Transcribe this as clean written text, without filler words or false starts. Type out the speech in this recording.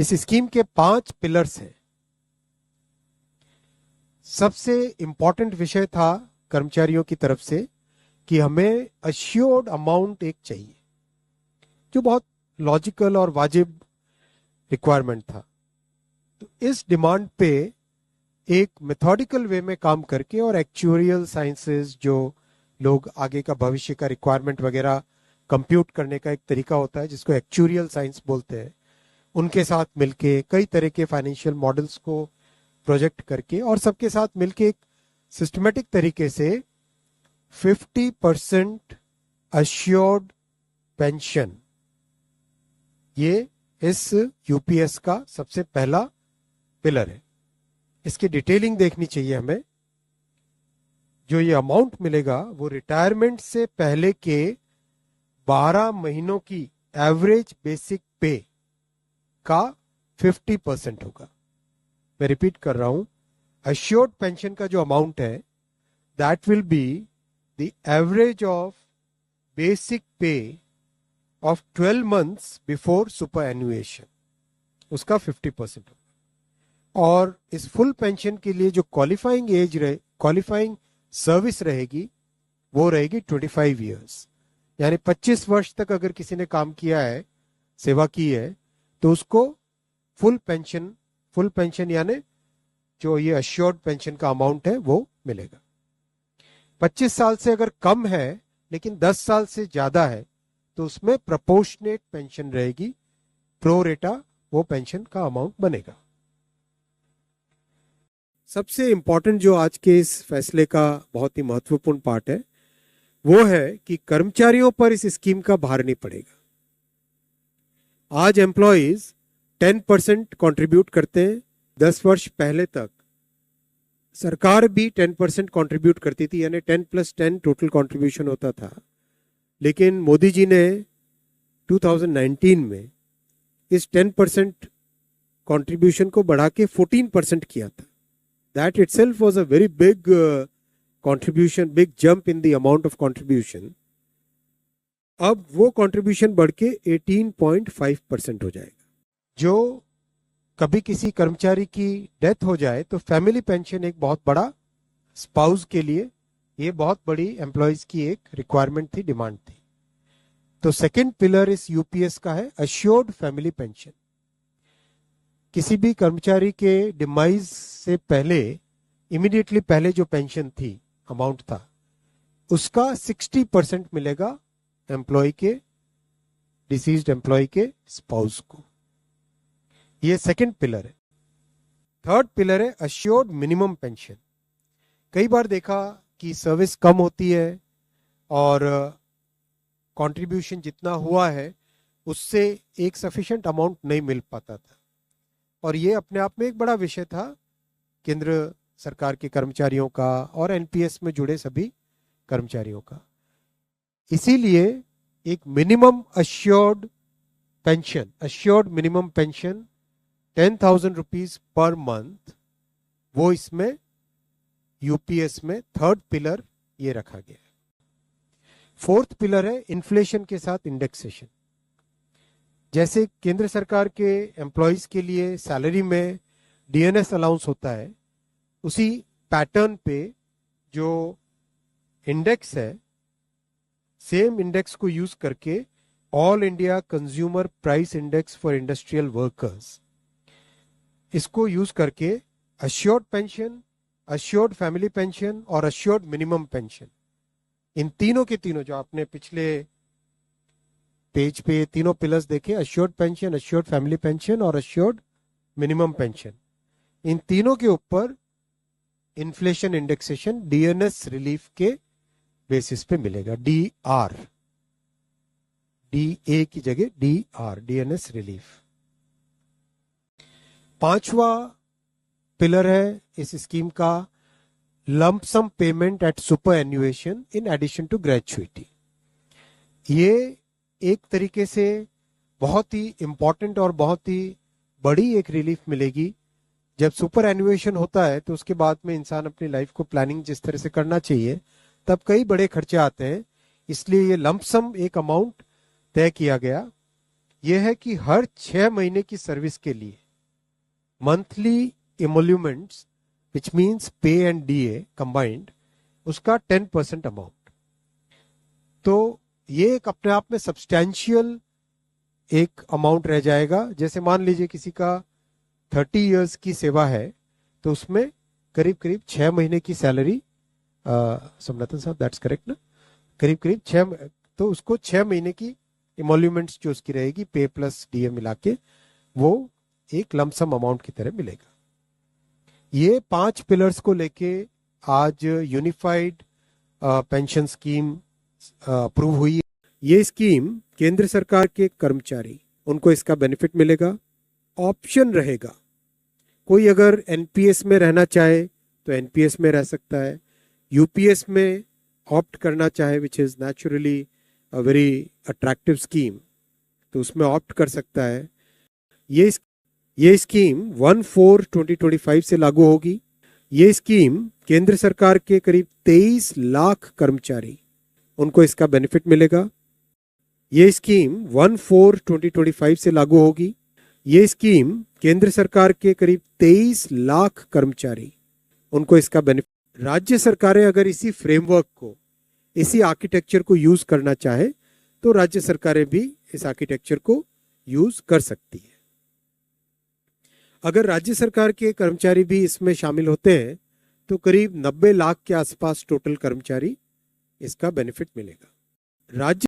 इस स्कीम के 5 पिलर्स हैं। सबसे इंपॉर्टेंट विषय था कर्मचारियों की तरफ से कि हमें अश्योर्ड अमाउंट एक चाहिए, जो बहुत लॉजिकल और वाजिब रिक्वायरमेंट था। तो इस डिमांड पे एक मेथोडिकल वे में काम करके और एक्चुअरियल साइंसेस, जो लोग आगे का भविष्य का रिक्वायरमेंट वगैरह कंप्यूट करने का एक तरीका होता है जिसको एक्चुअरियल साइंस बोलते हैं, उनके साथ मिलके कई तरह के फाइनेंशियल मॉडल्स को प्रोजेक्ट करके और सबके साथ मिलके एक सिस्टमेटिक तरीके से 50% अश्योर्ड पेंशन, ये इस यूपीएस का सबसे पहला पिलर है। इसकी डिटेलिंग देखनी चाहिए हमें। जो ये अमाउंट मिलेगा वो रिटायरमेंट से पहले के 12 महीनों की एवरेज बेसिक पे का 50% होगा। मैं रिपीट कर रहा हूं, अश्योर्ड पेंशन का जो अमाउंट है that will be the average of basic पे ऑफ 12 मंथ्स बिफोर सुपर एन्युएशन, उसका 50% होगा। और इस फुल पेंशन के लिए जो क्वालिफाइंग सर्विस रहेगी वो रहेगी 25 ईयर्स, यानी 25 वर्ष तक अगर किसी ने काम किया है, सेवा की है, तो उसको फुल पेंशन यानी जो ये अश्योर्ड पेंशन का अमाउंट है वो मिलेगा। 25 साल से अगर कम है लेकिन 10 साल से ज्यादा है तो उसमें प्रोपोर्शनेट पेंशन रहेगी, प्रो रेटा वो पेंशन का अमाउंट बनेगा। सबसे इंपॉर्टेंट जो आज के इस फैसले का बहुत ही महत्वपूर्ण पार्ट है वो है कि कर्मचारियों पर इस स्कीम का भार नहीं पड़ेगा। आज एम्प्लॉइज 10% कंट्रीब्यूट करते हैं। 10 वर्ष पहले तक सरकार भी 10% कंट्रीब्यूट करती थी, यानी 10+10 टोटल कंट्रीब्यूशन होता था। लेकिन मोदी जी ने 2019 में इस 10% कंट्रीब्यूशन को बढ़ा के 14% किया था। That itself was a very big contribution, big jump in the amount of contribution. अब वो कंट्रीब्यूशन बढ़ के 18.5% हो जाएगा। जो कभी किसी कर्मचारी की डेथ हो जाए तो फैमिली पेंशन एक बहुत बड़ा, स्पाउस के लिए ये बहुत बड़ी एम्प्लॉयज की एक रिक्वायरमेंट थी, डिमांड थी। तो सेकंड पिलर इस यूपीएस का है अश्योर्ड फैमिली पेंशन। किसी भी कर्मचारी के डिमाइज से पहले, इमीडिएटली पहले जो पेंशन थी, अमाउंट था, उसका 60% मिलेगा एम्प्लॉय के, डिसीज्ड एम्प्लॉय के स्पाउस को। ये सेकंड पिलर है। थर्ड पिलर है अश्योर्ड मिनिमम पेंशन। कई बार देखा कि सर्विस कम होती है और कंट्रीब्यूशन जितना हुआ है उससे एक सफिशिएंट अमाउंट नहीं मिल पाता था, और ये अपने आप में एक बड़ा विषय था केंद्र सरकार के कर्मचारियों का और एनपीएस में जुड़े सभी कर्मचारियों का। इसीलिए एक minimum assured pension, assured minimum pension 10,000 rupees per month, वो इसमें यूपीएस में थर्ड पिलर ये रखा गया है। फोर्थ पिलर है इन्फ्लेशन के साथ इंडेक्सेशन। जैसे केंद्र सरकार के एम्प्लॉयज के लिए सैलरी में डीएनएस अलाउंस होता है, उसी पैटर्न पे जो इंडेक्स है, सेम इंडेक्स को यूज करके all India consumer price index for industrial workers, इसको यूज करके assured pension, assured family pension और अश्योर्ड मिनिमम पेंशन, इन तीनों के तीनों जो आपने पिछले पेज पे तीनों पिलर्स देखे, assured pension, assured family pension और अश्योर्ड मिनिमम पेंशन, इन तीनों के ऊपर इन्फ्लेशन इंडेक्सेशन डीएनएस रिलीफ के बेसिस पे मिलेगा। डीआर, डीए की जगह डीआर, डीएनएस रिलीफ। पांचवा पिलर है इस स्कीम का lump sum payment at superannuation in addition to gratuity. ये एक तरीके से बहुत ही इंपॉर्टेंट और बहुत ही बड़ी एक रिलीफ मिलेगी। जब सुपर एन्युएशन होता है तो उसके बाद में इंसान अपनी लाइफ को प्लानिंग जिस तरह से करना चाहिए, तब कई बड़े खर्चे आते हैं। इसलिए ये लंप सम एक अमाउंट तय किया गया यह है कि हर 6 महीने की सर्विस के लिए मंथली इमोल्यूमेंट्स विच मीन्स पे एंड डीए कंबाइंड, उसका 10% अमाउंट। तो ये एक अपने आप में सब्सटैंशियल एक अमाउंट रह जाएगा। जैसे मान लीजिए किसी का 30 इयर्स की सेवा है तो उसमें करीब करीब 6 महीने की सैलरी, सोमनाथन साहब दैट्स करेक्ट ना, करीब करीब 6, तो उसको 6 महीने की इमोल्यूमेंट्स जो उसकी रहेगी पे प्लस डीए मिला के वो एक लमसम अमाउंट की तरह मिलेगा। ये 5 पिलर्स को लेके आज यूनिफाइड पेंशन स्कीम अप्रूव हुई है। ये स्कीम केंद्र सरकार के कर्मचारी, उनको इसका बेनिफिट मिलेगा। ऑप्शन रहेगा, कोई अगर एनपीएस में रहना चाहे तो एनपीएस में रह सकता है, यूपीएस में ऑप्ट करना चाहे which is naturally a very attractive scheme तो उसमें ऑप्ट कर सकता है। ये स्कीम 1/4/2025 से लागू होगी। ये स्कीम केंद्र सरकार के करीब 23 लाख कर्मचारी, उनको इसका बेनिफिट मिलेगा। ये स्कीम 1/4/2025 से लागू होगी। ये स्कीम केंद्र सरकार के करीब 23 लाख कर्मचारी, उनको इसका बेनिफिट। राज्य सरकारें अगर इसी फ्रेमवर्क को, इसी आर्किटेक्चर को यूज करना चाहे तो राज्य सरकारें भी इस आर्किटेक्चर को यूज कर सकती है। अगर राज्य सरकार के कर्मचारी भी इसमें शामिल होते हैं तो करीब 90 लाख के आसपास टोटल कर्मचारी इसका बेनिफिट मिलेगा। राज्य